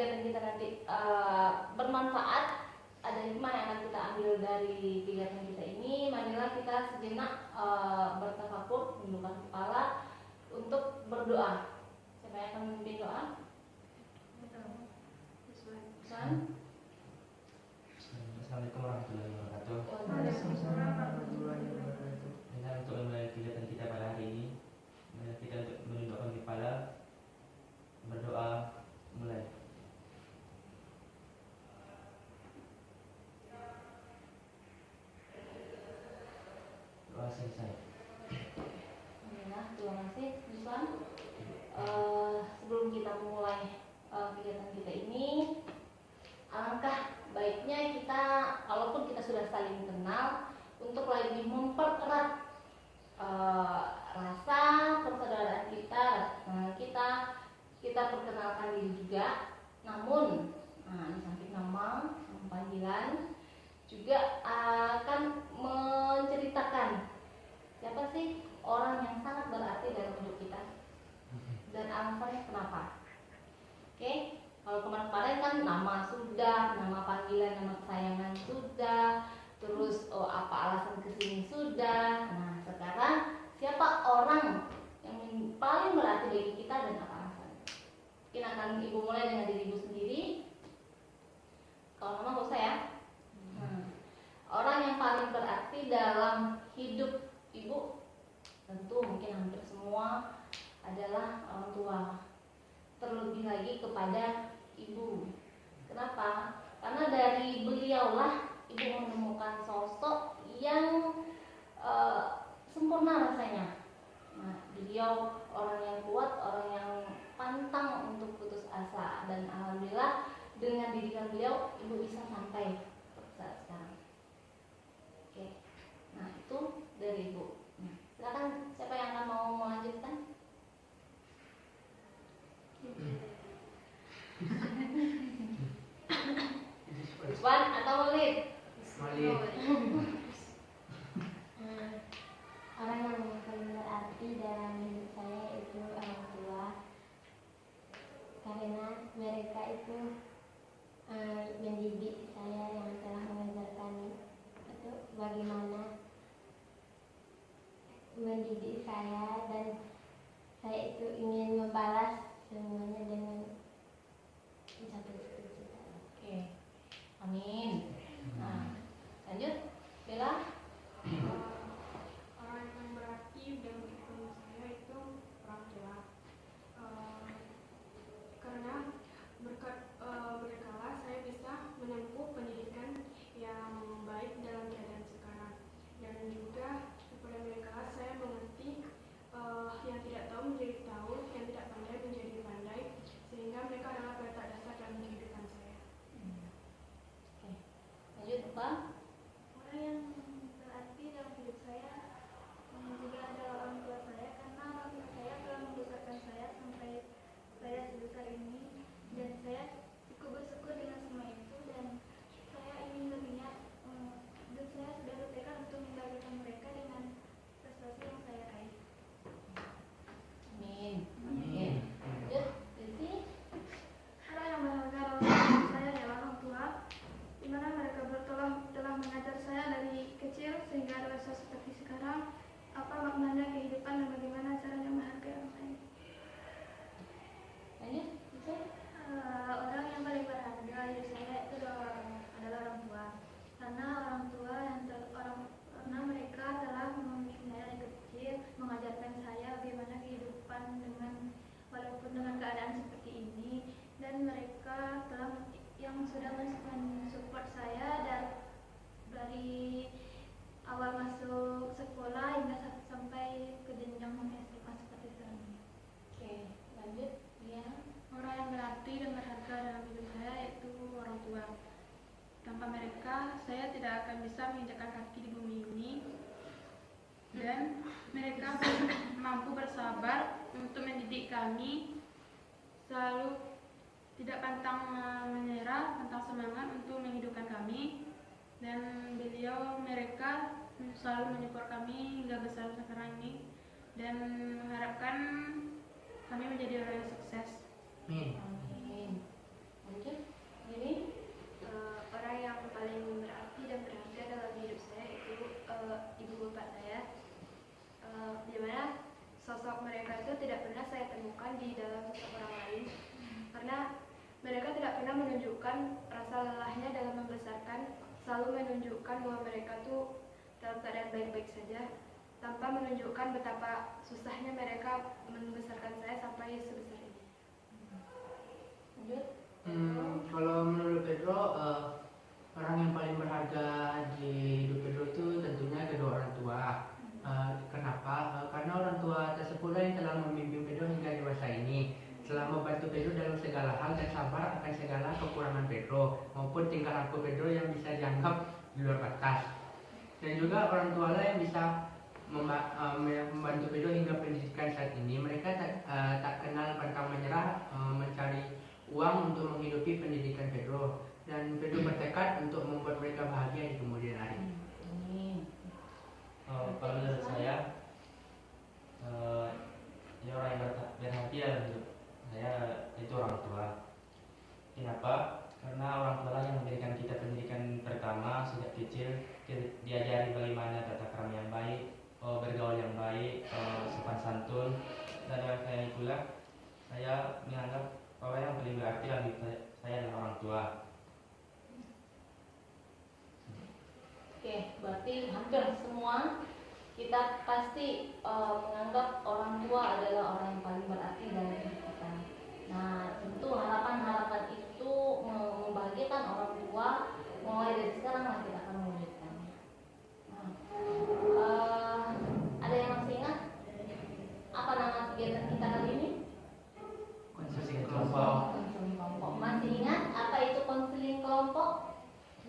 kegiatan kita nanti bermanfaat, ada hikmah yang akan kita ambil dari kegiatan kita ini, marilah kita sejenak bertafakur, menundukkan kepala untuk berdoa. Siapa yang akan memimpin doa? Assalamualaikum warahmatullahi wabarakatuh. Waalaikumsalam warahmatullahi wabarakatuh. Dengan untuk memulai kegiatan kita pada hari ini, mari kita untuk menundukkan kepala, berdoa, mulai. Doa selesai. Alhamdulillah, terima kasih Yuswan. Sebelum kita memulai kegiatan kita ini, alangkah baiknya kita, walaupun kita sudah saling kenal, untuk lebih mempererat rasa persaudaraan kita, kita perkenalkan diri juga. Namun, di samping nama panggilan juga akan menceritakan siapa sih orang yang sangat berarti dalam hidup kita dan alasannya kenapa. Oke, kalau kemarin kan nama sudah, nama panggilan, nama kesayangan sudah, terus apa alasan kesini sudah. Nah sekarang siapa orang yang paling berarti bagi kita dan apa alasannya? Mungkin akan ibu mulai dengan diri ibu sendiri. Kalau nama gak usah ya. Orang yang paling berarti dalam hidup ibu, tentu mungkin hampir semua adalah orang tua. Terlebih lagi kepada ibu. Kenapa? Karena dari beliaulah ibu menemukan sosok yang sempurna rasanya. Nah, beliau orang yang kuat, orang yang pantang untuk putus asa, dan alhamdulillah dengan didikan beliau ibu bisa sampai saat sekarang. Oke, nah itu dari ibu. Nah, silakan siapa yang akan mau melanjutkan? Wan atau Walid? Orang yang paling berarti dalam hidup saya itu orang tua, karena mereka itu mendidik saya, yang telah mengajarkan itu bagaimana mendidik saya, dan saya itu ingin membalas semuanya dengan mencapai cita-cita. Oke, amin. Nah, lanjut, Bella. Orang yang berarti dalam hidup saya itu orang tua. Karena berkala saya bisa menempuh pendidikan yang baik dalam keadaan sekarang, dan juga kepada mereka saya mengerti yang tidak tahu menjadi tahu, yang tidak pandai menjadi pandai, sehingga mereka adalah peletak dasar dalam kehidupan saya. Oke, lanjut, Bang. Orang yang berarti dalam hidup saya juga adalah orang tua saya, karena orang tua saya telah membesarkan saya sampai saya sebesar ini, dan saya cukup bersyukur dengan semua itu, dan saya ingin berniat dan saya sudah bertekad untuk membagikan mereka dengan prestasi yang saya raih. Amin. Oke, lanjut, Desi. Orang yang berharga dalam hidup saya adalah orang tua, di mana mereka telah mengajar saya dari kecil sehingga dewasa seperti sekarang, apa maknanya kehidupan dan bagaimana caranya menghargai orang lain. Lanjut, Desi. Orang yang paling berharga hidup saya itu adalah orang tua, karena orang tua karena mereka telah membimbing saya dari kecil, mengajarkan saya bagaimana kehidupan walaupun dengan keadaan seperti ini, dan mereka yang sudah mensupport saya dari awal masuk sekolah hingga sampai ke jenjang SMA seperti sekarang ini. Oke, lanjut, ya. Orang yang berarti dan berharga dalam hidup saya yaitu orang tua. Tanpa mereka, saya tidak akan bisa menginjakkan kaki di bumi ini, dan mereka mampu bersabar untuk mendidik kami, selalu tidak pantang menyerah, pantang semangat untuk menghidupkan kami, dan mereka selalu menyupport kami hingga besar sekarang ini, dan mengharapkan kami menjadi orang yang sukses. Amin. menunjukkan rasa lelahnya dalam membesarkan, selalu menunjukkan bahwa mereka tuh dalam keadaan baik-baik saja, tanpa menunjukkan betapa susahnya mereka membesarkan saya sampai sebesar ini. Lanjut. Kalau menurut Pedro, orang yang paling berharga di hidup Pedro itu tentunya kedua orang tua. Kenapa? Karena orang tua tersebut yang telah membimbing Pedro hingga dewasa ini, telah membantu Pedro dalam segala hal dan sabar akan segala kekurangan Pedro maupun tingkah laku Pedro yang bisa dianggap di luar batas. Dan juga orang tua lah yang bisa membantu Pedro hingga pendidikan saat ini. Mereka tak kenal pantang menyerah mencari uang untuk menghidupi pendidikan Pedro, dan Pedro bertekad untuk membuat mereka bahagia di kemudian hari. Kalau menurut saya, ya orang yang berhati untuk saya itu orang tua. Kenapa? Karena orang tua lah yang memberikan kita pendidikan pertama sejak kecil, diajari bagaimana tata krama yang baik, bergaul yang baik, sopan santun, dan dengan saya itulah saya menganggap bahwa yang paling berarti bagi saya adalah orang tua. Oke, berarti hampir semua kita pasti menganggap orang tua adalah orang yang paling berarti dalam hidup kita. Nah, tentu harapan-harapan itu membahagiakan orang tua, mulai dari sekarang lah kita akan mewujudkannya. Nah, ada yang masih ingat apa nama kegiatan kita kali ini? Konseling kelompok. Konseling kelompok. Masih ingat apa itu konseling kelompok?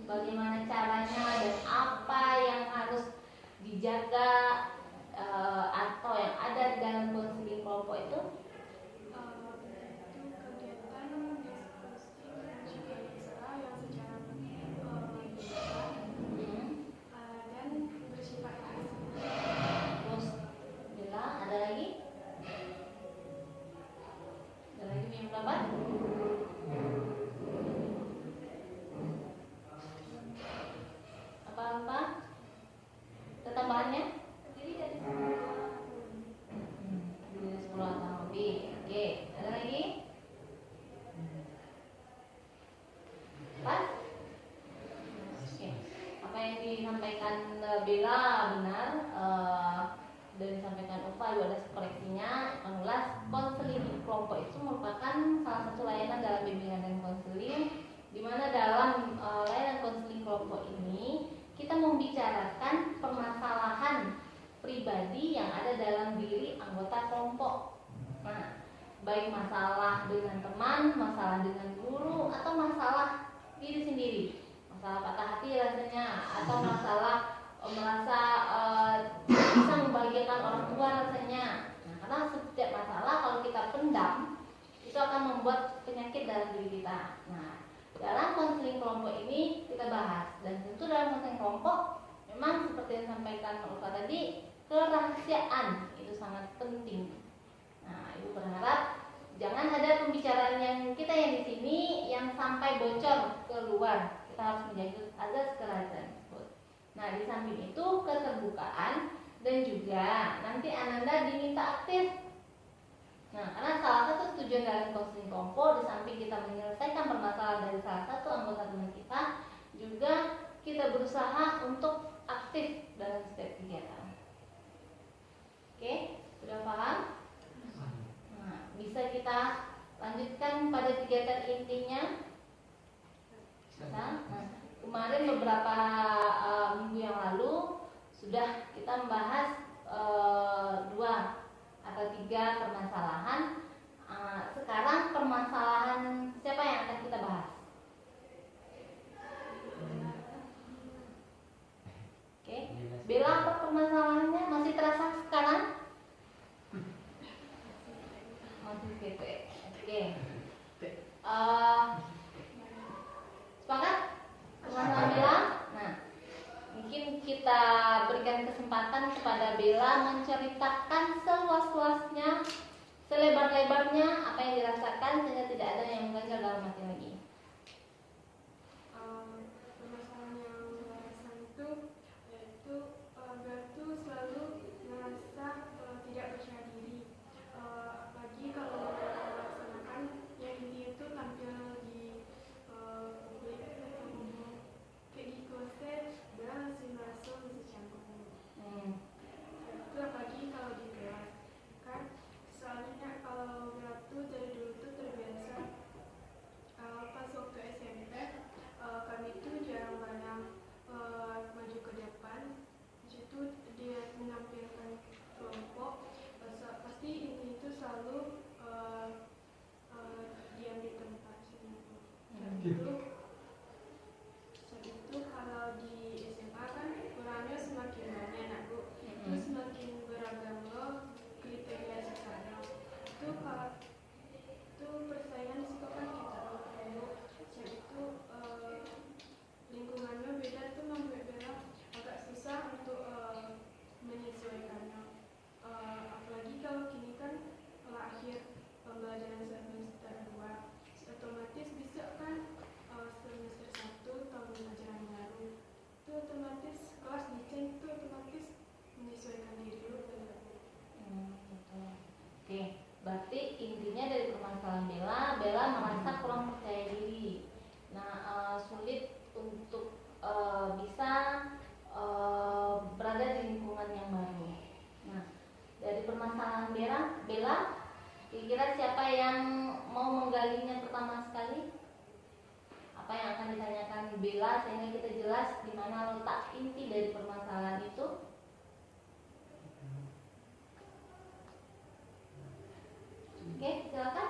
Bagaimana caranya dan apa yang harus dijaga atau yang ada di dalam konseling kelompok itu? Disampaikan Bella benar dan disampaikan Ufa juga ada koreksinya. Menulis konseling kelompok itu merupakan salah satu layanan dalam bimbingan dan konseling, di mana dalam layanan konseling kelompok ini kita membicarakan permasalahan pribadi yang ada dalam diri anggota kelompok. Nah, baik masalah dengan teman, masalah dengan guru, atau masalah diri sendiri. Masalah patah hati rasanya, atau masalah merasa bisa membahagiakan orang tua rasanya. Nah, karena setiap masalah kalau kita pendam itu akan membuat penyakit dalam diri kita. Nah, dalam konseling kelompok ini kita bahas, dan tentu dalam konseling kelompok memang seperti yang disampaikan Ulfa tadi, kerahasiaan itu sangat penting. Nah, Ibu berharap jangan ada pembicaraan yang kita yang di sini yang sampai bocor keluar. Kita harus menjaga azas kerahasiaan tersebut. Nah, di samping itu keterbukaan, dan juga nanti Ananda diminta aktif. Nah, karena salah satu tujuan dari konseling kelompok, di samping kita menyelesaikan permasalahan dari salah satu anggota teman kita, juga kita berusaha untuk aktif dalam setiap kegiatan. Oke, sudah paham? Nah, bisa kita lanjutkan pada kegiatan intinya. Nah, kemarin beberapa minggu yang lalu sudah kita membahas 2 atau 3 permasalahan. Sekarang permasalahan siapa yang akan kita bahas? Oke, Bella, apa permasalahannya? Masih terasa sekarang? Masih gitu. Oke. Sepakat? Permasalahan Bella? Nah, mungkin kita berikan kesempatan kepada Bella menceritakan seluas-luasnya, selebar-lebarnya apa yang dirasakan, sehingga tidak ada yang mengganjal dalam hati lagi. Permasalahan yang saya rasakan itu yaitu Bella tuh selalu merasa tidak percaya diri, apalagi kalau melaksanakan yang ini itu tampil di kalau itu persaingan disebabkan kita dulu. Jadi itu lingkungannya beda itu membuat Bella agak susah untuk menyesuaikannya. Apalagi kalau kini kan akhir pembelajaran semester 2, otomatis bisa kan semester 1 tahun ajaran baru itu otomatis kelas desain itu otomatis menyesuaikan diri dulu. Betul. Oke, berarti intinya dari permasalahan Bella merasa kurang percaya diri. Nah, sulit untuk bisa berada di lingkungan yang baru. Nah, dari permasalahan Bella, kira-kira siapa yang mau menggalinya pertama sekali? Apa yang akan ditanyakan Bella sehingga kita jelas di mana letak inti dari permasalahan itu? Oke, silakan.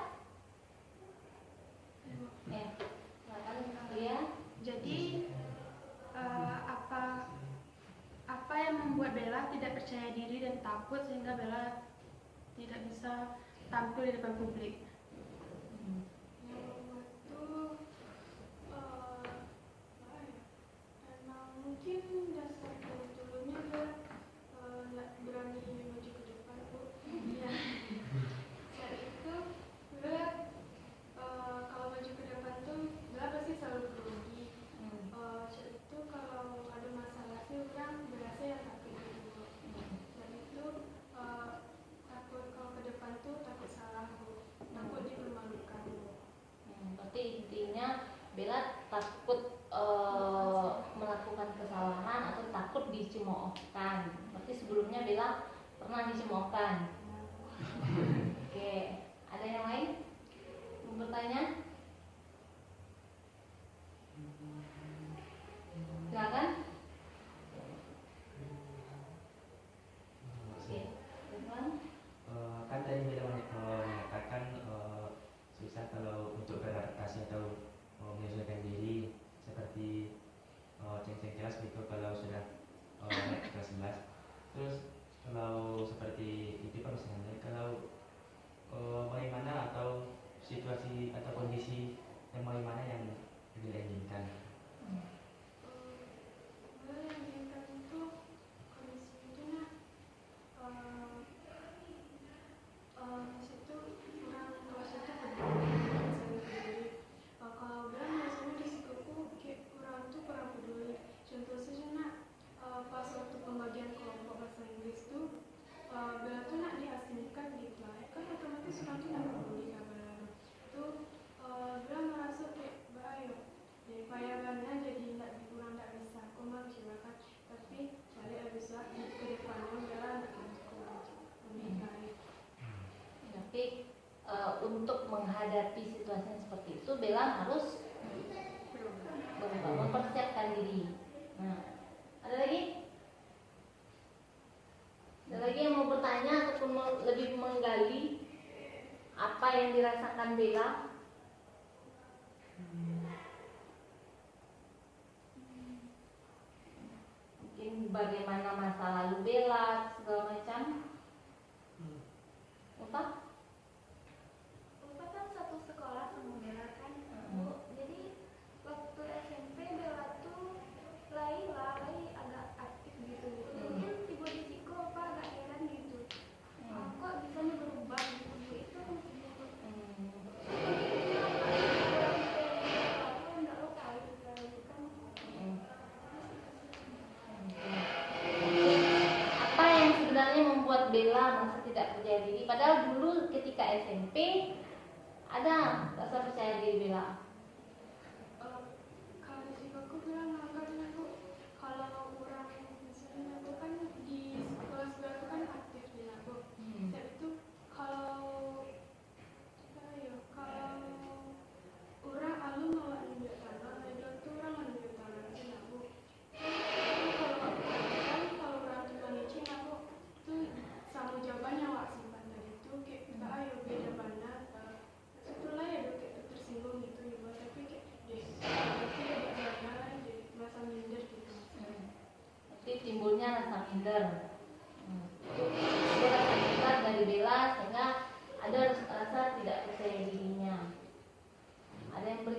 Silakan Lia. Jadi apa yang membuat Bella tidak percaya diri dan takut sehingga Bella tidak bisa tampil di depan publik? Mungkin dasar dulunya nggak berani maju ke depan Bu. Ya. Saat itu kalau maju ke depan tuh pasti selalu grogi. Saat itu kalau ada masalah sih orang berasa yang takut gitu. Dan itu takut kalau ke depan tuh takut salah Bu. Takut dipermalukan Bu. Berarti intinya Bella takut melakukan kesalahan atau takut dicemoohkan. Berarti sebelumnya Bella pernah dicemoohkan. Oke, ada yang lain mau bertanya? Silakan. Oke, teman. Kan tadi Bella menyatakan susah kalau untuk beradaptasi atau menyesuaikan diri seperti ceng-ceng kelas gitu kalau sudah naik kelas 11. Terus kalau seperti itu misalnya kalau bagaimana atau situasi atau kondisi yang bagaimana yang Bella inginkan? Pas waktu pembagian kelompok bahasa Inggris tuh Bella tuh nak diasingkan gitu lah, kan otomatis orang tuh nggak peduli kabar tuh. Bella merasa kayak bahaya bayangannya jadi kurang nggak bisa komang silakan, tapi balik bisa ke depannya Bella lebih baik. Tapi untuk menghadapi situasi seperti itu Bella harus berubah, mempersiapkan diri. Nah, ada lagi? Ada lagi yang mau bertanya ataupun lebih menggali apa yang dirasakan Bella? Mungkin bagaimana masa lalu Bella segala macam. Apa? Ulfa kan satu sekolah sama Bella kan, Bu. Jadi waktu SMP Bella tuh Lai agak aktif gitu. Mungkin tiba di Siko apa agak heran gitu. Kok bisanya berubah gitu Bu? Itu enggak lo tahu gitu kan. Apa yang sebenarnya membuat Bella merasa tidak percaya diri? Padahal dulu ketika SMP ada rasa percaya diri Bella. Kalau di sini aku bilang karena aku kalau orang misalnya aku kan di kelas berapa kan aktif di aku. Saat itu kalau orang alum mau ambil tangan, ada tuh orang ambil tangan di aku. Kalau orang cuma ngecek aku tuh sama jawabannya wak simpan tadi tuh kayak kita ayo beda mana. Setelah ya kayak tersinggung gitu ya, tapi kayak deh tapi ada jalan deh masa minder gitu.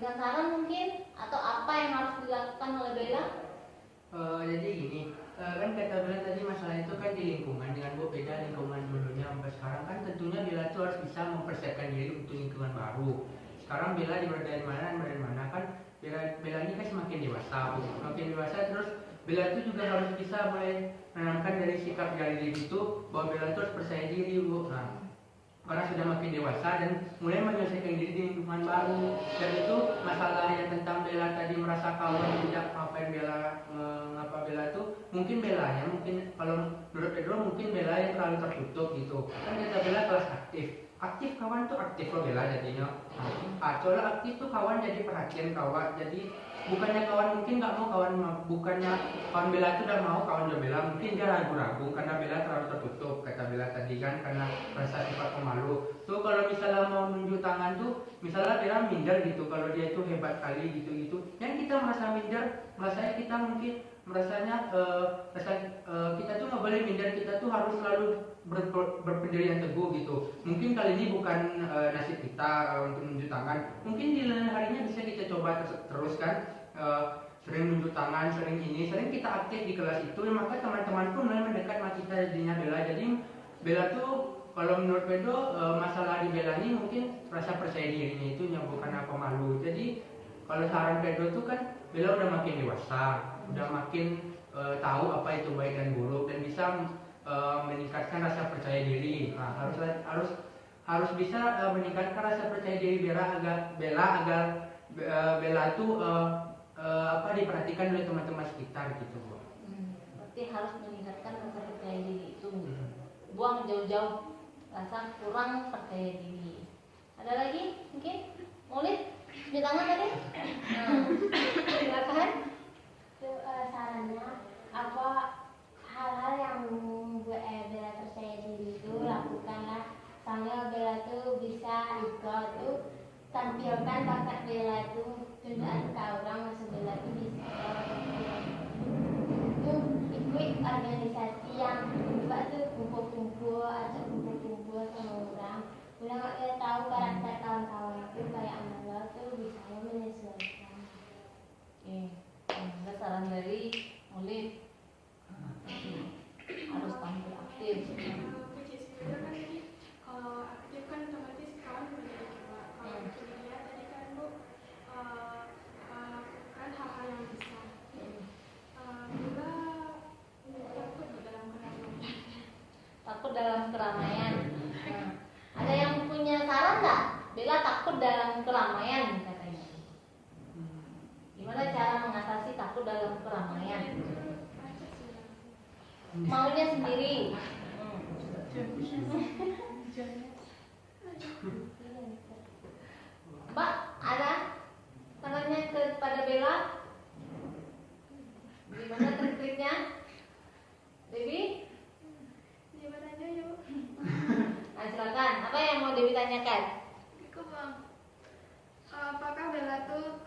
memberikan saran mungkin atau apa yang harus dilakukan oleh Bella? Jadi gini, kan kata Bella tadi masalah itu kan di lingkungan dengan Bu beda lingkungan dulunya sampai sekarang kan tentunya Bella tuh harus bisa mempersiapkan diri untuk lingkungan baru. Sekarang Bella dari mana kan Bella ini kan semakin dewasa, Bu. Semakin dewasa terus Bella itu juga harus bisa mulai menanamkan dari sikap dari diri itu bahwa Bella itu harus percaya diri, Bu. Nah, karena sudah makin dewasa dan mulai menyelesaikan diri di lingkungan baru, dan itu masalah yang tentang Bella tadi merasa kawan tidak ngapain Bella mengapa Bella itu mungkin Bella ya mungkin kalau menurut Pedro mungkin Bella yang terlalu tertutup gitu kan kata Bella kelas aktif kawan tuh aktif loh Bella jadinya soalnya aktif tuh kawan jadi perhatian kawan jadi bukannya kawan mungkin nggak mau kawan bukannya kawan Bella itu udah mau kawan Bella mungkin dia ragu-ragu karena Bella terlalu tertutup kata Bella tadi kan karena rasa sifat pemalu tuh kalau misalnya mau nunjuk tangan tuh misalnya Bella minder gitu kalau dia itu hebat kali gitu yang kita merasa minder merasanya kita mungkin merasanya kita tuh nggak boleh minder kita tuh harus selalu berpendirian teguh gitu mungkin kali ini bukan nasib kita untuk nunjuk tangan mungkin di lain harinya bisa kita coba terus kan sering nunjuk tangan, sering kita aktif di kelas itu, maka teman-teman pun mulai mendekat sama kita jadinya Bella. Jadi Bella tuh kalau menurut Pedro masalah di Bella ini mungkin rasa percaya dirinya itu yang bukan apa malu. Jadi kalau saran Pedro tuh kan Bella udah makin dewasa, udah makin tahu apa itu baik dan buruk dan bisa meningkatkan rasa percaya diri. Nah, harus bisa meningkatkan rasa percaya diri Bella agar Bella tuh diperhatikan oleh teman-teman sekitar gitu Bu. Berarti harus meningkatkan rasa percaya diri itu. Buang jauh-jauh rasa kurang percaya diri. Ada lagi mungkin? Maulid? Di tangan tadi? Silakan. Sarannya apa hal-hal yang membuat Bella percaya diri itu lakukanlah. Soalnya Bella tuh bisa tampilkan bakat Bella itu tunjukkan ke orang masuk Bella itu bisa itu ikut organisasi yang buat tuh kumpul-kumpul ajak kumpul-kumpul sama orang udah nggak tahu karakter kawan-kawan itu kayak mana tuh bisa menyesuaikan. Oke, ada saran dari Maulid harus tampil aktif. Kalau aktif kan otomatis kawan menjadi dua. Kalau dia tadi kan Bu lakukan hal-hal yang besar. Juga takut dalam keramaian. Takut dalam keramaian. Nah, ada yang punya saran nggak? Bella takut dalam keramaian katanya. Gimana cara mengatasi takut dalam keramaian? Maunya sendiri. Mbak, ada sarannya kepada Bella? Gimana trik-triknya? Dewi? Gimana aja yuk? Nah, silakan. Apa yang mau Dewi tanyakan? Itu Bang, apakah Bella tuh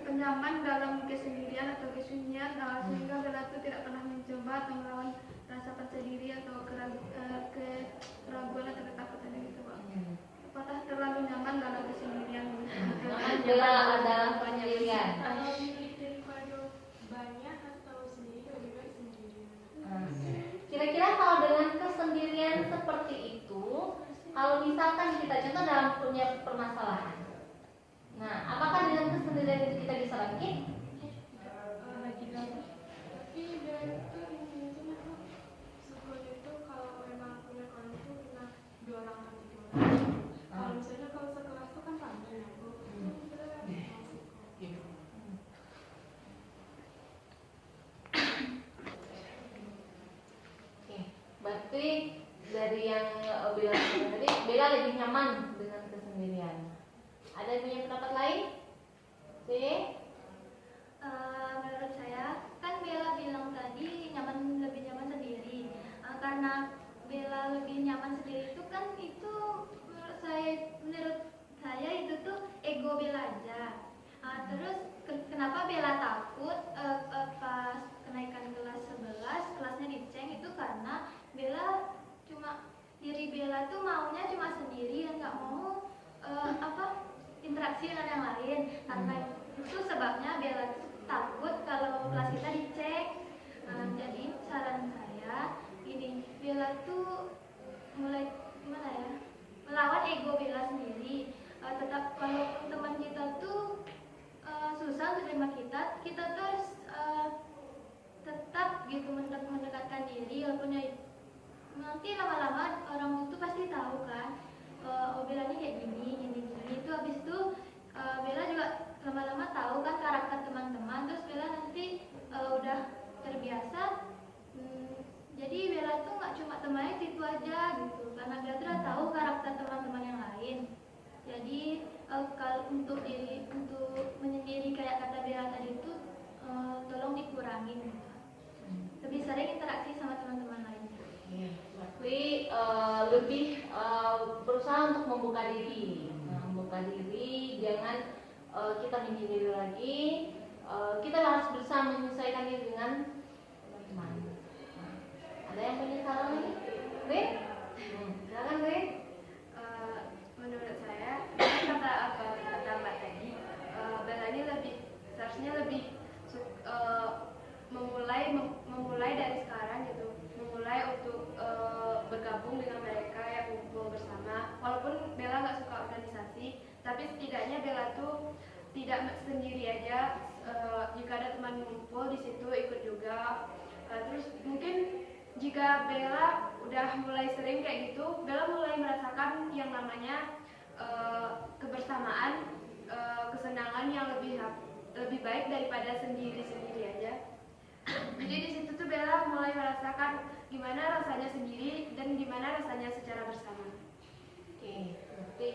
penyaman dalam kesendirian atau kesunyian sehingga Bella tuh tidak pernah mencoba atau melawan rasa percaya diri atau keraguan atau ketakutan gitu Bang? Apakah terlalu nyaman dalam kesendirian? Nyaman Bella dalam kesendirian. Kalau milih daripada banyak atau sendiri lebih baik sendiri. Kira-kira kalau dengan kesendirian seperti itu, kalau misalkan kita contoh dalam punya permasalahan, nah apakah dengan kesendirian itu kita bisa bangkit? Tapi dia itu intinya tuh sekolah itu kalau memang punya kawan itu punya 2 orang atau 3 orang. Kalau misalnya kalau sekelas itu kan ramai ya Bu. Oke, berarti dari yang Bella tadi, Bella lebih nyaman dengan kesendirian. Ada yang punya pendapat lain? Menurut saya kan Bella bilang tadi lebih nyaman sendiri. Karena Bella lebih nyaman sendiri itu kan itu menurut saya itu tuh ego Bella aja. Terus kenapa Bella takut pas kenaikan kelas 11 kelasnya diceng itu karena Bella diri Bella tuh maunya cuma sendiri dan nggak mau interaksi dengan yang lain. Karena itu sebabnya Bella tuh takut kalau kelas kita dicek. Jadi saran saya ini, Bella tuh mulai gimana ya, melawan ego Bella sendiri. Tetap kalau teman kita tuh susah terima kita tuh harus tetap gitu mendekatkan diri, walaupun ya nanti lama-lama orang itu pasti tahu kan, oh Bella ini kayak gini itu. Habis itu Bella juga lama-lama tahu kan karakter teman-teman, terus Bella nanti udah terbiasa. Jadi Bella tuh nggak cuma temannya itu aja gitu, karena Bella tuh udah tahu karakter teman-teman yang lain. Jadi kalau untuk menyendiri kayak kata Bella tadi itu tolong dikurangin gitu. Lebih sering interaksi sama teman-teman lainnya. Tapi lebih berusaha untuk membuka diri. Membuka diri, jangan kita menyendiri lagi. Kita harus berusaha menyesuaikan diri dengan teman-teman. Ada yang punya saran lagi? Rin? Silakan Rin. Menurut saya, kata Mbak tadi, Bella ini seharusnya lebih memulai dari sekarang gitu, memulai untuk bergabung dengan mereka yang kumpul bersama. Walaupun Bella nggak suka organisasi, tapi setidaknya Bella tuh tidak sendiri aja. Jika ada teman ngumpul di situ ikut juga. Terus mungkin jika Bella udah mulai sering kayak gitu, Bella mulai merasakan yang namanya kebersamaan, kesenangan yang lebih baik daripada sendiri-sendiri aja. Jadi di situ tuh Bella mulai merasakan gimana rasanya sendiri dan gimana rasanya secara bersama. Oke, berarti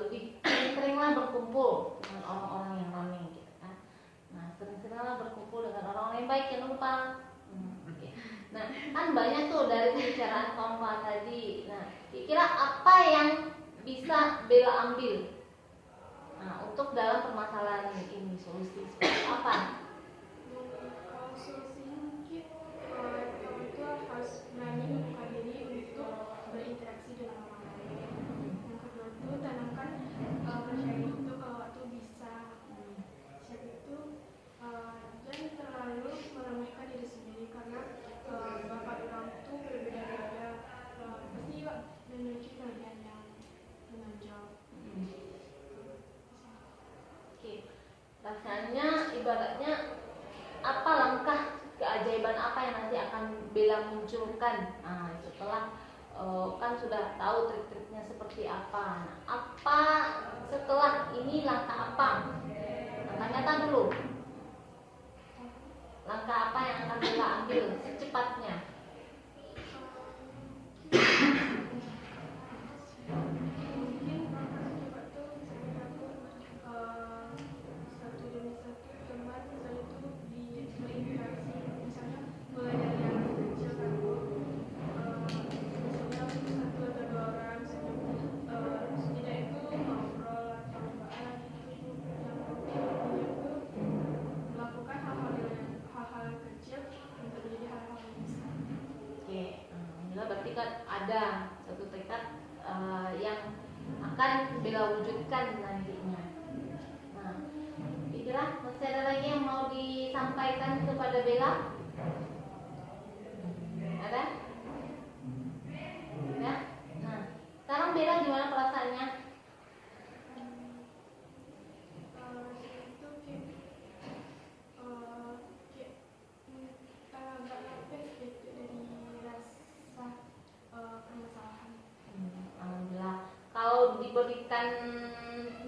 lebih sering-seringlah berkumpul dengan orang-orang yang ramai gitu kan. Nah, sering-seringlah berkumpul dengan orang-orang yang baik, jangan lupa. Oke. Nah, kan banyak tuh dari pembicaraan kawan tadi. Nah, kira-kira apa yang bisa Bella ambil? Nah, untuk dalam permasalahan ini solusi seperti apa? Kalau solusinya mungkin kamu itu harus berani membuka diri untuk berinteraksi dengan orang lain. Yang kedua itu tanamkan percaya diri itu kalau itu bisa. Siapa itu jangan terlalu meremehkan diri sendiri, karena bakat orang itu berbeda-beda. Pasti memiliki kelebihan yang menonjol. Rasanya ibaratnya apa langkah keajaiban apa yang nanti akan Bella munculkan setelah kan sudah tahu trik-triknya seperti apa. Nah, apa setelah ini langkah apa? Langkah nyata dulu. Langkah apa yang akan Bella ambil secepatnya? Ada satu tekad yang akan Bella wujudkan nantinya. Nah, kira masih ada lagi yang mau disampaikan kepada Bella? Ada? Ya. Nah, sekarang Bella gimana perasaannya? Alhamdulillah. Kalau diberikan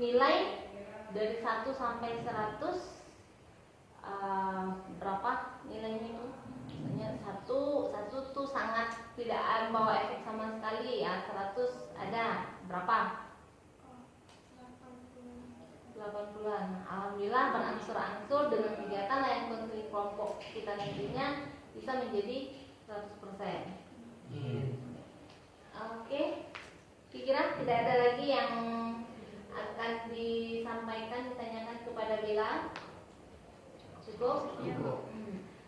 nilai dari 1 sampai 100 berapa nilainya itu? Misalnya 1 tuh sangat tidak membawa efek sama sekali ya. 100 ada berapa? 80-an. Alhamdulillah berangsur-angsur dengan kegiatan layak konsumsi kelompok kita nantinya bisa menjadi 100%. Oke, kira tidak ada lagi yang akan disampaikan, ditanyakan kepada Bella. Cukup?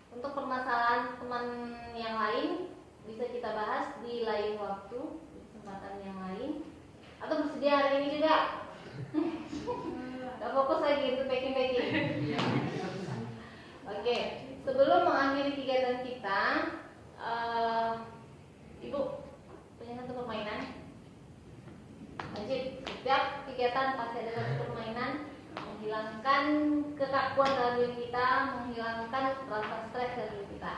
Untuk permasalahan teman yang lain bisa kita bahas di lain waktu, di kesempatan yang lain. Atau bersedia hari ini juga? Gak Fokus lagi untuk packing. Oke, sebelum mengakhiri kegiatan kita, Ibu punya satu permainan. Wajib setiap kegiatan pasti ada satu permainan menghilangkan kekakuan dalam diri kita, menghilangkan rasa stres dari diri kita.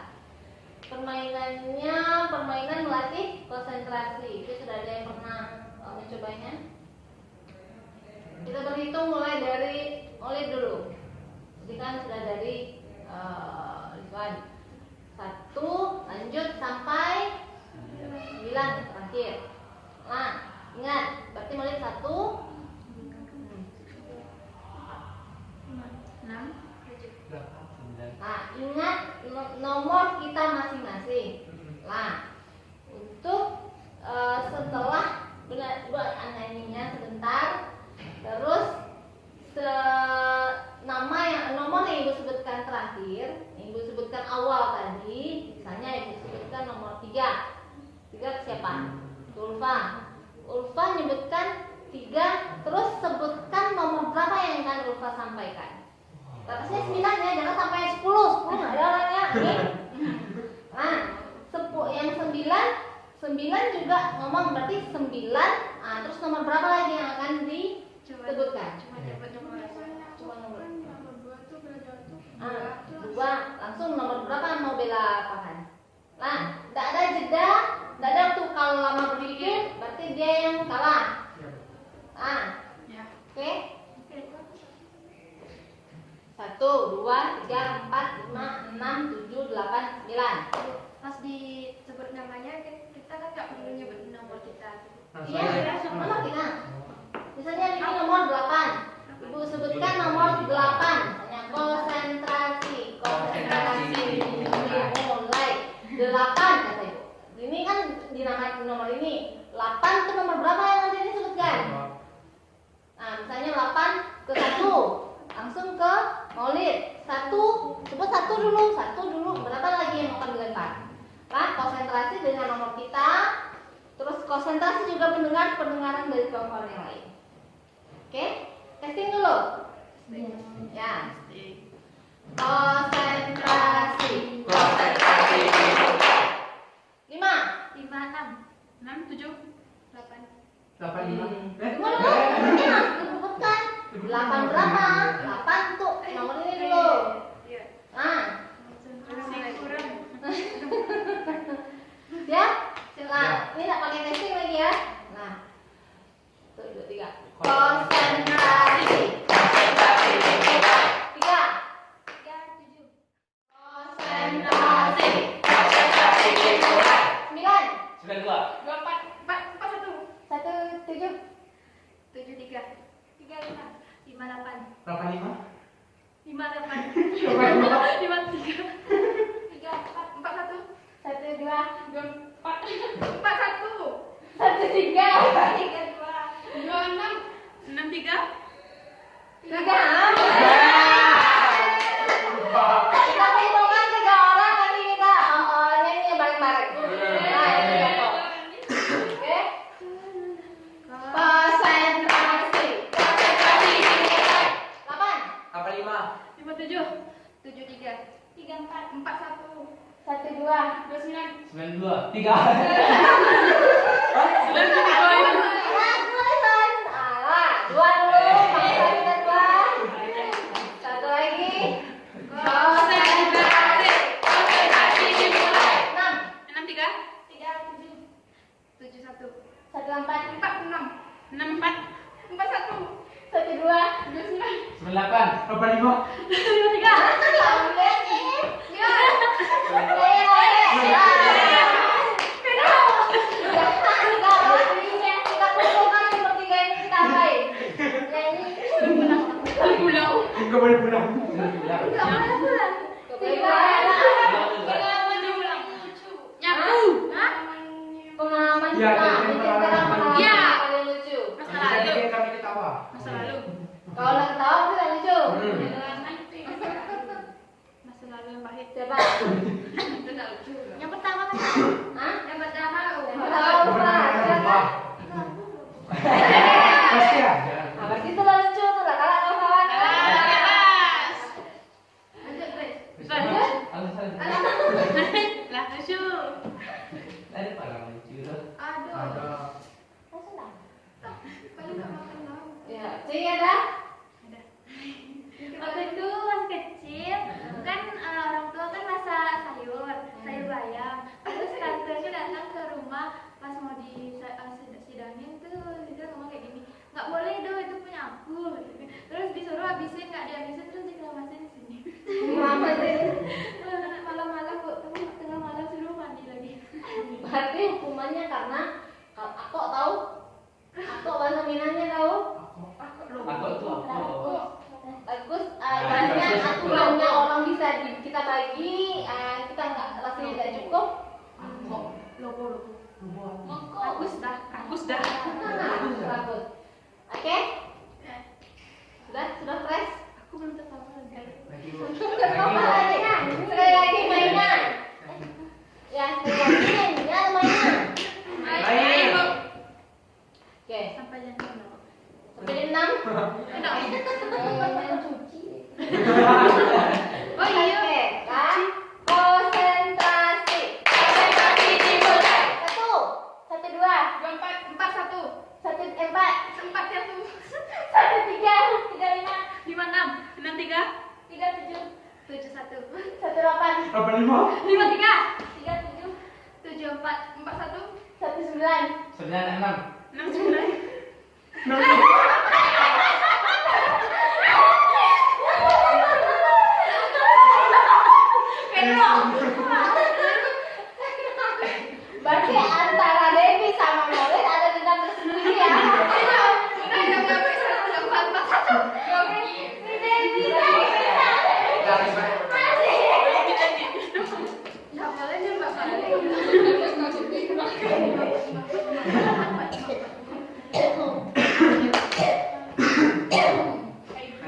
Permainannya permainan melatih konsentrasi. Itu sudah ada yang pernah mencobanya? Kita berhitung mulai dari dulu. Jadi kan sudah dari Rizwan 1 lanjut sampai 9 terakhir. Nah, ingat berarti mulai 1 6. Nah, ingat nomor kita masing-masing. Nah, untuk setelah buat analinya sebentar, terus nomor yang Ibu sebutkan terakhir, yang Ibu sebutkan awal tadi, misalnya Ibu sebutkan nomor 3 siapa? Ulfa nyebutkan 3, terus sebutkan nomor berapa yang akan Ulfa sampaikan. Batasnya 9 ya, jangan sampai 10 nggak ada orangnya. Nah, yang 9 juga ngomong berarti 9. Nah, terus nomor berapa lagi yang akan disebutkan? Cuma nomor. Cuma nomor. Nomor 2 tuh belajar tuh. 2, langsung nomor berapa mau Bella apakan? Nah, tidak ada jeda, tidak ada tuh kalau lama berpikir, berarti dia yang kalah. Nah, Ya. oke? 1, 2, 3, 4, 5, 6, 7, 8, 9. Pas disebut namanya kita kan nggak perlu nyebut nomor kita. Iya, nomor kita. Misalnya ini nomor 8. Ibu sebutkan nomor 8. Misalnya konsentrasi. Mulai 8 kata Ibu. Ini kan dinamakan nomor ini. 8 itu nomor berapa yang nanti disebutkan? Nah, misalnya 8 ke 1. Langsung ke Maulid. 1, sebut 1 dulu. Berapa lagi yang akan dilempar? Nah, konsentrasi dengan nomor kita. Terus konsentrasi juga mendengar pendengaran dari kawan-kawan yang lain. Oke? Testing dulu. Ya. Konsentrasi. 5, 6, 7, 8. 85. Tunggu dulu, ini harus disebutkan 8 berapa? 8 tuh nomor ini dulu. Iya. Nah, Kurang. ya? Nah, ini tak pakai testing lagi ya. Nah, 1, 2, 3. Konsentrasi. 3. 7. Konsentrasi. 9. 92. 1, 7. 73. 58. 85. 58. 53. 41. 1, 2. 41. 1, 3. 26. 63. 3. Kita hitungan 3 orang nanti kita nyanyi bareng-bareng. Nah, ini ya kok. Oke. Konsentrasi. 8. 57. 73. 34. 41. 1, 2. 29. 92. 3. Dua dulu, maksa kita 2. Satu lagi. Konsentrasi. 6. 63. 71. 1, 4. 46. 64. 41. 1, 2. 98. 85. 53. Enggak boleh pulang. Nyapu. Hah? Pengalaman Ya, kita, jadi menceritakan pengalaman Ya. yang paling lucu. Masa lalu. Bikin kami ketawa. Masa lalu. Kalau udah ketawa itu tidak lucu. Masa lalu yang pahit. Siapa? Itu enggak lucu. Yang pertama kan? Hah? Yang pertama Yang pertama lupa. Siapa? Pasti ada. Nah, berarti itu lah lucu tuh, lah kalah kawan-kawan. enam. Oh iya. Oke, kan? Konsentrasi. Konsentrasi dimulai. Satu, dua, 24, 41, satu, empat, 41, satu, tiga, lima, 56, 63, tiga, tujuh, 71, satu, delapan, 85 53, tiga, tujuh, 74, 41, satu, sembilan. 96 69. Berarti antara Devi sama Maulid ada dendam tersendiri ya. Udah yang sampai 141. Ini Devi Nggak boleh nembak balik.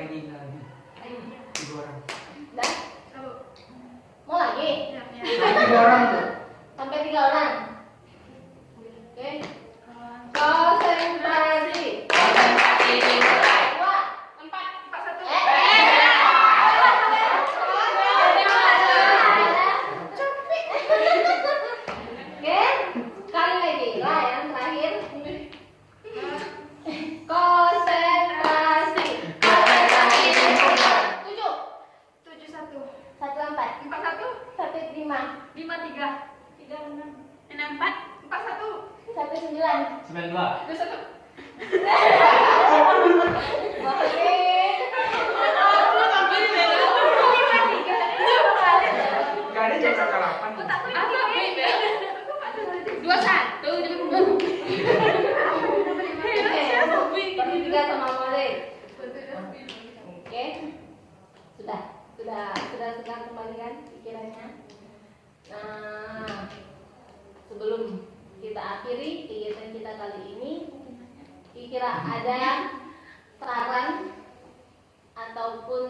kayak gini lagi 3 orang Dah, Kalau mau lagi? ya, ya. 3 orang tuh. Sampai 3 orang. Oke. Konsentrasi. Konsentrasi dimulai. Dua. 4, 41. Oke, sekali lagi lah yang terakhir. Konsentrasi. Konsentrasi dimulai. 7, 71, 14, 41, 15, 53, 36, 64, 41, 19. 92. 21. Gak ada jam kakak 8 Tiga sama Maulid. Oke, sudah sedang kembali kan pikirannya. Nah, sebelum kita akhiri kegiatan kita kali ini, kira-kira ada saran ataupun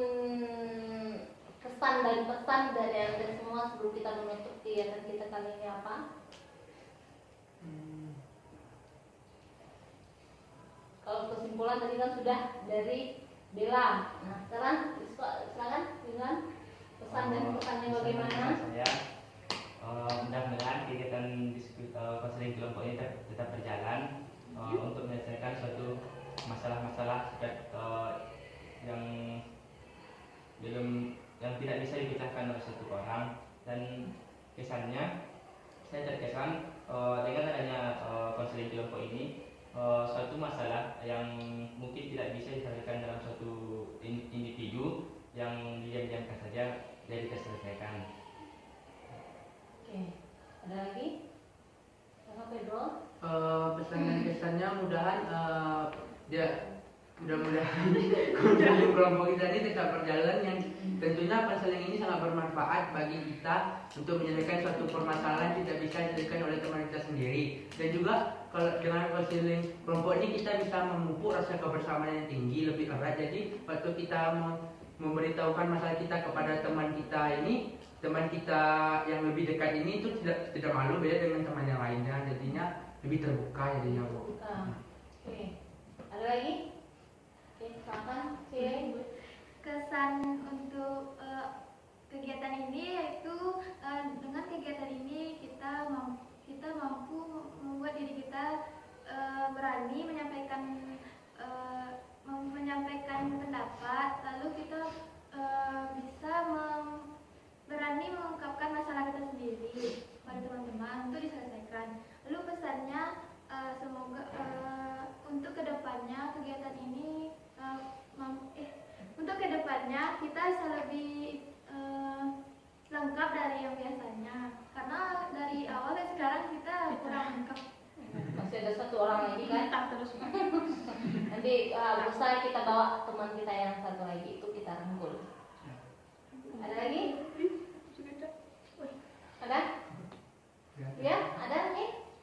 kesan dan pesan dari anda semua sebelum kita menutup kegiatan kita kali ini apa? Kalau kesimpulan tadi kan sudah dari Bella. Nah, sekarang silakan bilang pesan dan pesannya bagaimana? Saya mudah-mudahan kegiatan konseling kelompok ini tetap berjalan untuk menyelesaikan suatu masalah-masalah yang tidak bisa dipecahkan oleh satu orang. Dan kesannya saya terkesan dengan adanya konseling kelompok ini suatu masalah yang mungkin tidak bisa diselesaikan dalam suatu individu yang diam-diamkan saja jadi terselesaikan. Oke, ada lagi? Kakak Pedro? Pesan dan kesannya mudah-mudahan konseling kelompok kita ini tetap berjalan, yang tentunya konseling ini sangat bermanfaat bagi kita untuk menyelesaikan suatu permasalahan yang tidak bisa diselesaikan oleh teman kita sendiri. Dan juga kalau dengan konseling kelompok ini kita bisa memupuk rasa kebersamaan yang tinggi, lebih erat. Jadi waktu kita memberitahukan masalah kita kepada teman kita ini, teman kita yang lebih dekat ini itu tidak malu beda dengan teman yang lainnya, jadinya lebih terbuka jadinya Bu. Oke, ada lagi? Oke, silakan. kesan untuk kegiatan ini yaitu dengan kegiatan ini kita mampu membuat diri kita berani menyampaikan pendapat, lalu kita bisa berani mengungkapkan masalah kita sendiri pada teman-teman untuk diselesaikan. Lalu pesannya semoga untuk kedepannya kegiatan ini untuk kedepannya kita bisa lebih lengkap dari yang biasanya, karena dari awal dan sekarang kita kurang lengkap. Masih ada satu orang lagi kan? Tak terus. Nanti usai kita bawa teman kita yang satu lagi itu kita rangkul. Ada lagi? Ada? Ya, ada nih.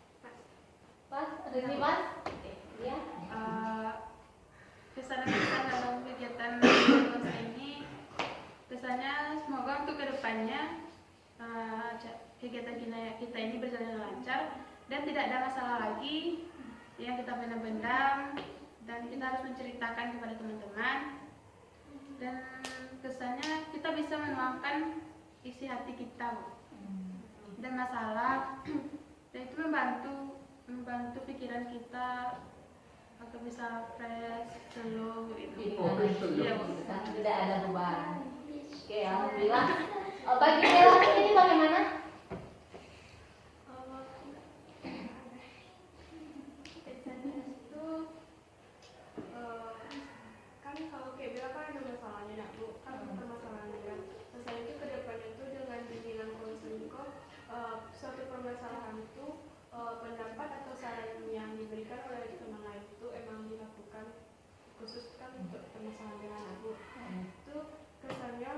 Pas, ada di Mas? Ya. Kesan-kesan dalam kegiatan konseling ini, kesannya semoga untuk kedepannya kegiatan kita ini berjalan lancar dan tidak ada masalah lagi yang kita pendam-pendam, dan dan kita harus menceritakan kepada teman-teman, dan kesannya kita bisa menuangkan isi hati kita, Bu, dan masalah, dan itu membantu pikiran kita agar bisa fresh, slow gitu. Iya, Bu, kan tidak ada beban. Oke, alhamdulillah. Bagi Bella ini bagaimana? Kan kalau kayak Bella kan ada masalahnya, nak Bu, kan permasalahannya kan. Masalah itu kedepannya tuh dengan bimbingan konseling kok suatu permasalahan itu pendapat atau saran yang diberikan oleh teman lain itu emang dilakukan khusus kan untuk permasalahan dengan aku. Itu kesannya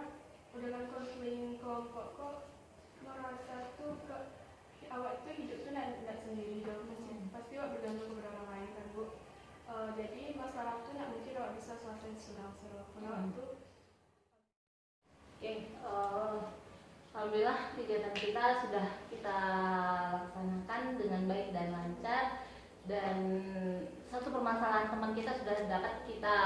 dengan konseling kelompok kok merasa tuh awak tuh hidup tuh tidak sendiri dong, pasti awak bergantung kepada orang lain kan, Bu. Jadi masalah tuh nak mungkin awak bisa selesai senang-senang kalau itu. Oke, alhamdulillah kegiatan kita sudah kita laksanakan dengan baik dan lancar, dan satu permasalahan teman kita sudah dapat kita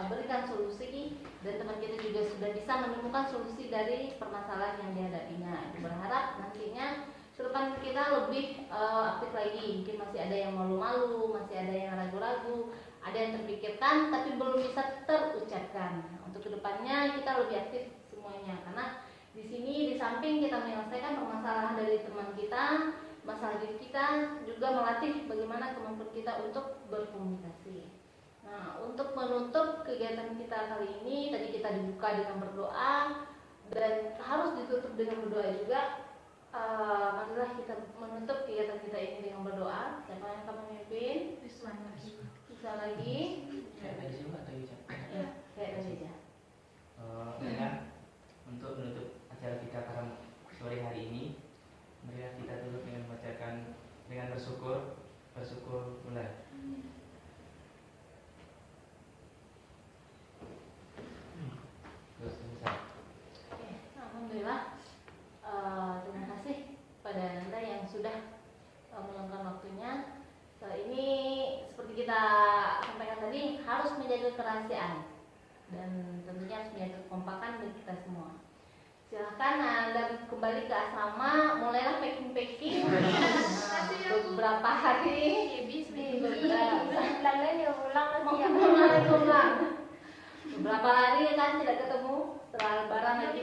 berikan solusi, dan teman kita juga sudah bisa menemukan solusi dari permasalahan yang dihadapinya. Berharap nantinya ke depan kita lebih aktif lagi. Mungkin masih ada yang malu-malu, masih ada yang ragu-ragu, ada yang terpikirkan tapi belum bisa terucapkan. Untuk kedepannya kita lebih aktif semuanya, karena di sini di samping kita menyelesaikan permasalahan dari teman kita, masalah diri kita, juga melatih bagaimana kemampuan kita untuk berkomunikasi. Nah, untuk menutup kegiatan kita kali ini, tadi kita dibuka dengan berdoa dan harus ditutup dengan berdoa juga. Marilah kita menutup kegiatan kita ini dengan berdoa. Siapa yang akan memimpin? Bisa lagi? Kayak tadi juga atau Ica? Ya, kayak tadi aja. Dengan untuk menutup acara kita pada sore hari ini, marilah kita tutup dengan membacakan dengan bersyukur mulai. Terus selesai. Oke, alhamdulillah. Terima kasih pada Anda yang sudah meluangkan waktunya. Ini seperti kita sampaikan tadi, harus menjaga kerahasiaan dan tentunya harus menjaga kekompakan dari kita semua. Silahkan Anda kembali ke asrama, mulailah packing. Beberapa hari beberapa hari kan tidak ketemu setelah lebaran lagi.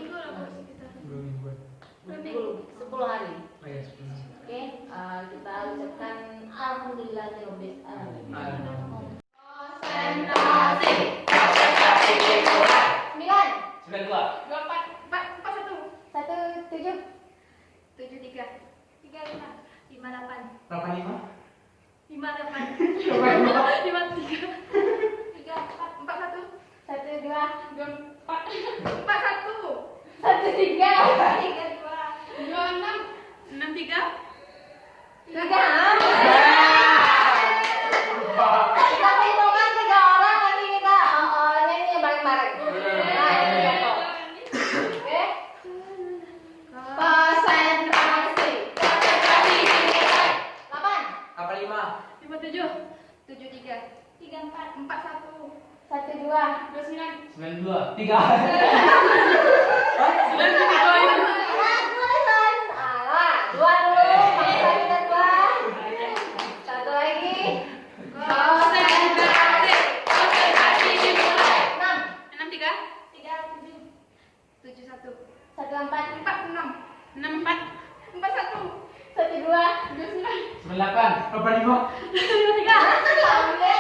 10 hari. Oke, kita ucapkan alhamdulillahirabbil alamin. Konsentrasi. 9 92 17 73 35 58 85? 58 Kita perhitungan 3 orang, nanti kita nyanyi bareng-bareng. Nah, ini contoh. Oke? Konsentrasi. Dimulai. 8 85? 57 73 34 41 12 92 3 dua dulu, kita dua. Satu lagi. Konsentrasi dimulai. 63 71 14 64 98 85? 3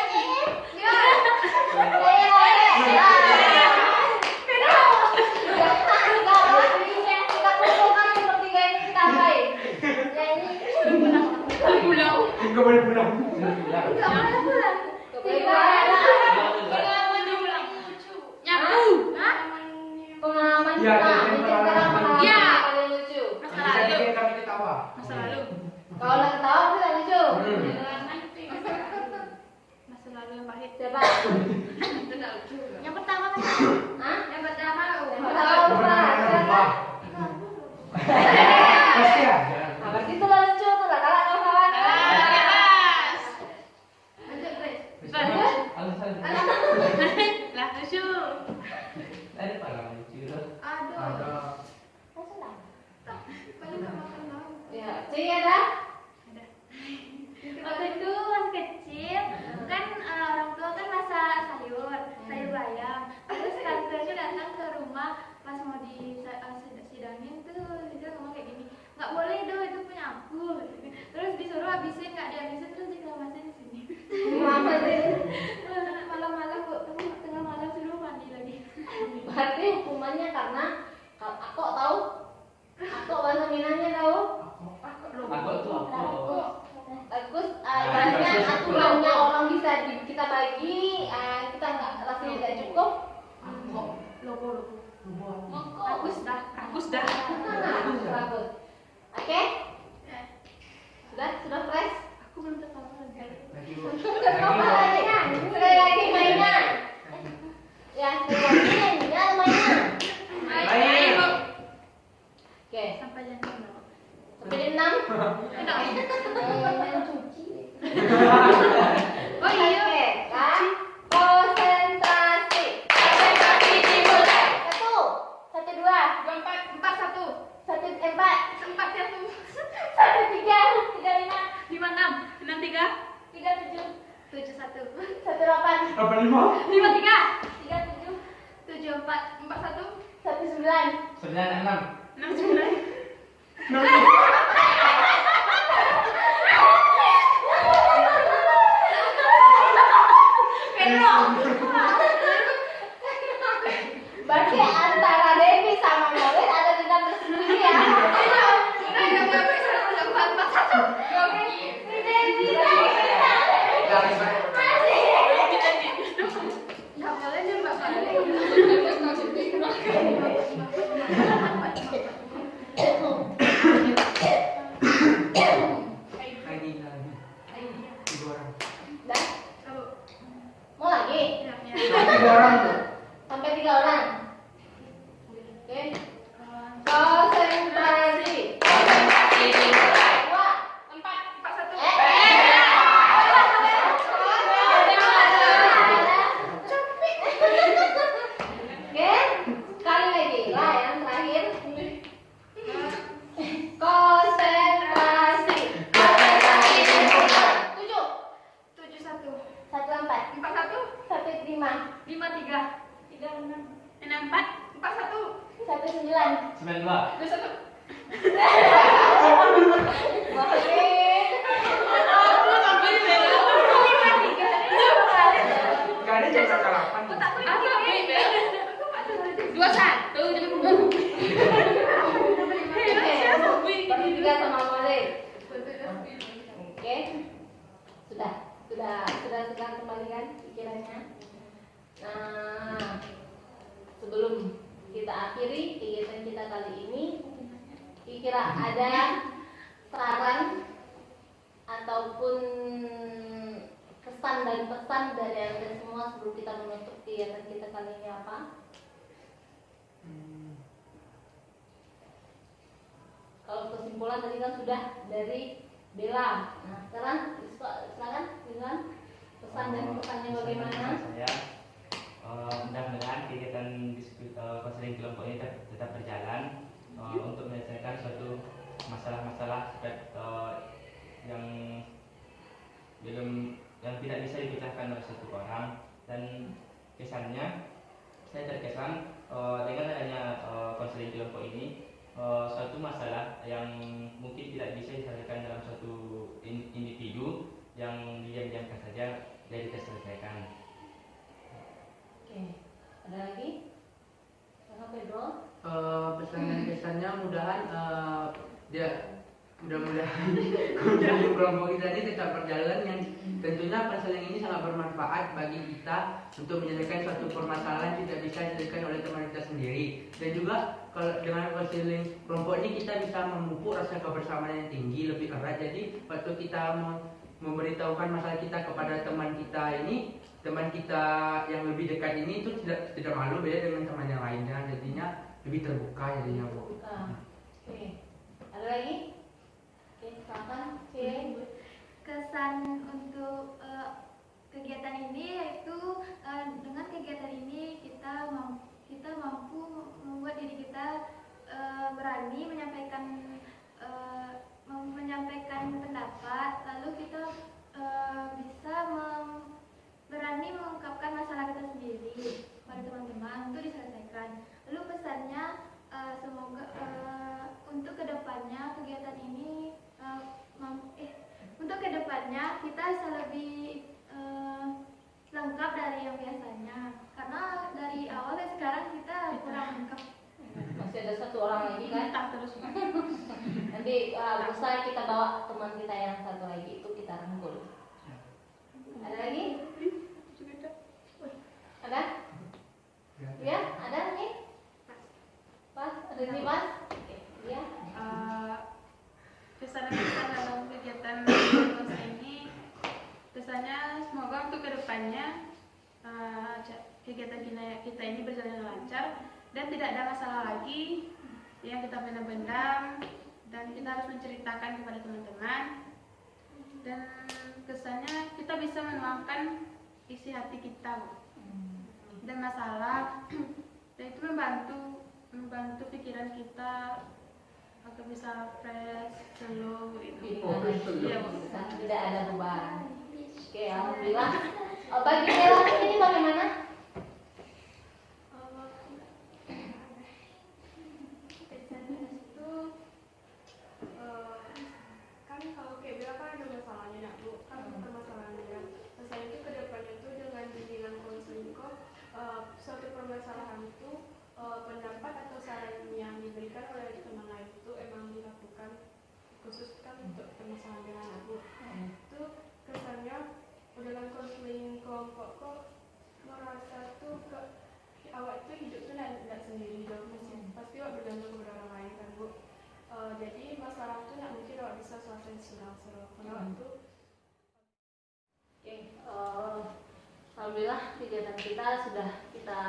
Enggak boleh pulang. Pengalaman Iya, kita, jadi bikin pengalaman. pengalaman Iya. paling lucu. Masa Bisa lalu bikin kami ketawa. Masa lalu Kalau udah ketawa tidak lucu. Masa lalu yang pahit. Siapa? Itu nggak lucu. yang pertama kan Hah? yang pertama Pertama lupa. Siapa? Pasti ada. Nah, berarti itu lah lucu, tuh lah kalah kawan-kawan. Bebas. lanjut Grace Lanjut. Halo lucu. Ada pengalaman lucu loh. Ada. Paling gak makan lauk. Ya, Ci ada? Waktu itu masih kecil, kan orang tua kan masak sayur bayam. Terus tantenya datang ke rumah pas mau sidangin tuh, dia ngomong kayak gini, nggak boleh dong itu punya aku. Terus disuruh habisin, nggak dihabisin terus dikelamasin di sini. Mama sih. Malam-malam bu, tengah malam suruh mandi lagi. Berarti hukumannya karena kalau aku tahu, aku bahasa Minangnya tahu. Aku tuh aku. Bagus, ibaratnya aturannya orang bisa kita bagi, kita nggak rasanya tidak cukup. Logo. Bagus dah. Bagus. Oke? Sudah fresh. Aku belum tertawa lagi. Sekali lagi mainnya. Ya, sekali lagi mainnya. Main. Oke, Sampai jam 6. sampai jam 6. Main cuci. Oh iya. Oke, kan? Konsentrasi. Konsentrasi dimulai. 1, 1, 2, 1, 4, 1, 3, 3, 5, 71 1, 8, 85. 3, 7, 74 41 1, 9. 96. 69. Berarti antara Devi sama Maulid ada dendam tersendiri ya. nggak boleh dia nggak boleh. Tiga orang. Dah? Mau lagi? Tiga orang tuh. Sampai 3 orang. Oke. Konsentrasi. Konsentrasi dimulai. 2, 4, 1. Oke. Sekali lagi. Lah yang terakhir. Konsentrasi. Konsentrasi dimulai. 7, 71 1, 4, 41 1, 5, 53 64. 41 1, 9. 92. 21. Gak ada jam berapa 8. Bertiga sama Maulid. Oke. Sudah kembalikan pikirannya. Nah, sebelum kita akhiri kegiatan kita kali ini, kira-kira ada saran ataupun kesan dan pesan dari Anda semua sebelum kita menutup kegiatan kita kali ini apa? Kalau kesimpulan tadi kan sudah dari Bella. Nah, sekarang silakan pesan dan pesannya bagaimana? Saya mudah-mudahan kegiatan konseling kelompok ini tetap berjalan untuk menyelesaikan suatu masalah-masalah yang tidak bisa dipecahkan oleh satu orang. Dan kesannya saya terkesan dengan adanya konseling kelompok ini, suatu masalah yang mungkin tidak bisa diselesaikan dalam suatu individu yang diam-diamkan saja jadi terselesaikan. Oke, ada lagi? Kakak Pedro? Pesan dan kesannya mudah-mudahan konseling kelompok kita ini tetap berjalan, yang tentunya konseling ini sangat bermanfaat bagi kita untuk menyelesaikan suatu permasalahan yang tidak bisa diselesaikan oleh teman kita sendiri. Dan juga kalau dengan konseling kelompok ini kita bisa memupuk rasa kebersamaan yang tinggi, lebih erat. Jadi waktu kita memberitahukan masalah kita kepada teman kita yang lebih dekat ini itu tidak malu beda dengan teman yang lainnya, jadinya lebih terbuka jadinya Bu. Oke, ada lagi? Oke, silakan. kesan untuk kegiatan ini yaitu dengan kegiatan ini semoga untuk kedepannya kegiatan ini untuk kedepannya kita bisa lebih lengkap dari yang biasanya, karena dari awal dan sekarang kita kurang lengkap. Masih ada satu orang lagi kan? Tak terus. Nanti usai kita bawa teman kita yang satu lagi itu kita rangkul. Ada lagi? Ada? Ya, ada nih? Pas, ada nih Pas? Ya. Pesan-pesan dalam kegiatan konser ini, pesannya semoga untuk kedepannya kegiatan kita ini berjalan lancar dan tidak ada masalah lagi yang kita pendam-pendam, dan kita harus menceritakan kepada teman-teman, dan kesannya kita bisa menuangkan isi hati kita dan masalah, dan itu membantu pikiran kita agar bisa fresh, slow gitu. Iya, tidak ada beban. Oke, alhamdulillah. Bagi Ella ini bagaimana? Kan kalau kayak Bella kan ada masalahnya nak bu, kan permasalahannya masalah itu ke depannya tuh dengan bimbingan konseling kok suatu permasalahan itu pendapat atau saran yang diberikan oleh teman lain itu emang dilakukan khusus kan untuk permasalahan dengan aku itu kesannya dengan konseling kelompok kok merasa tuh awak tuh hidup tuh tidak sendiri dong, pasti awak bergantung kepada orang lain kan bu. Jadi masalah itu nggak mungkin awak bisa selesai senang-senang kalau itu. Oke, alhamdulillah kegiatan kita sudah kita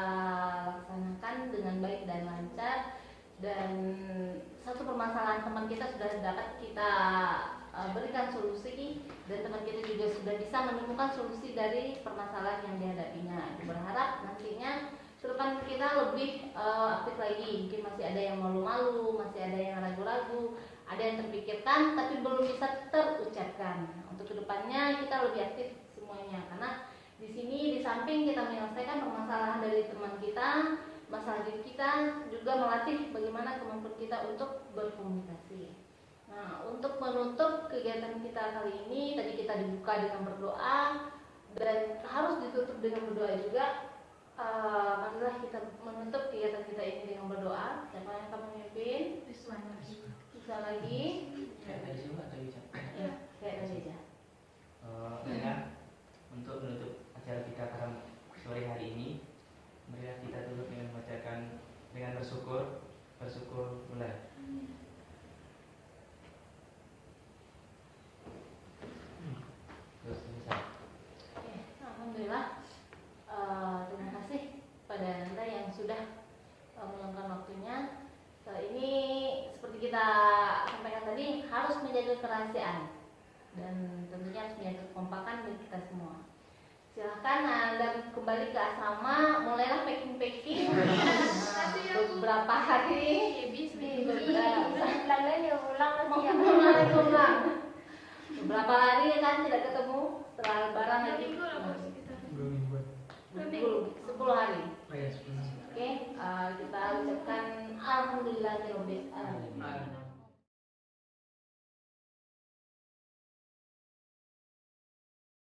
laksanakan dengan baik dan lancar, dan satu permasalahan teman kita sudah dapat kita berikan solusi, dan teman kita juga sudah bisa menemukan solusi dari permasalahan yang dihadapinya. Aku berharap nantinya ke depan kita lebih aktif lagi. Mungkin masih ada yang malu-malu, masih ada yang ragu-ragu, ada yang terpikirkan tapi belum bisa terucapkan. Untuk kedepannya kita lebih aktif semuanya, karena di sini di samping kita menyelesaikan permasalahan dari teman kita, masalah diri kita, juga melatih bagaimana kemampuan kita untuk berkomunikasi. Nah, untuk menutup kegiatan kita kali ini, tadi kita dibuka dengan berdoa dan harus ditutup dengan berdoa juga. Marilah kita menutup kegiatan kita ini dengan berdoa. Siapa yang akan memimpin? Bisa lagi? Kayak tadi sih Mbak, tadi Cak. Ya, kayak tadi aja. Untuk menutup acara kita pada sore hari ini, marilah kita tutup dengan membacakan dengan bersyukur mulai. Terus bisa. Alhamdulillah. Terima kasih pada Anda yang sudah meluangkan waktunya. Ini seperti kita sampaikan tadi, harus menjaga kerahasiaan dan tentunya harus menjaga kekompakan dari kita semua. Silahkan Anda kembali ke asrama, mulailah packing beberapa hari. Beberapa hari kan tidak ketemu, setelah lebaran lagi. 10 hari. Oke, kita ucapkan alhamdulillahirabbil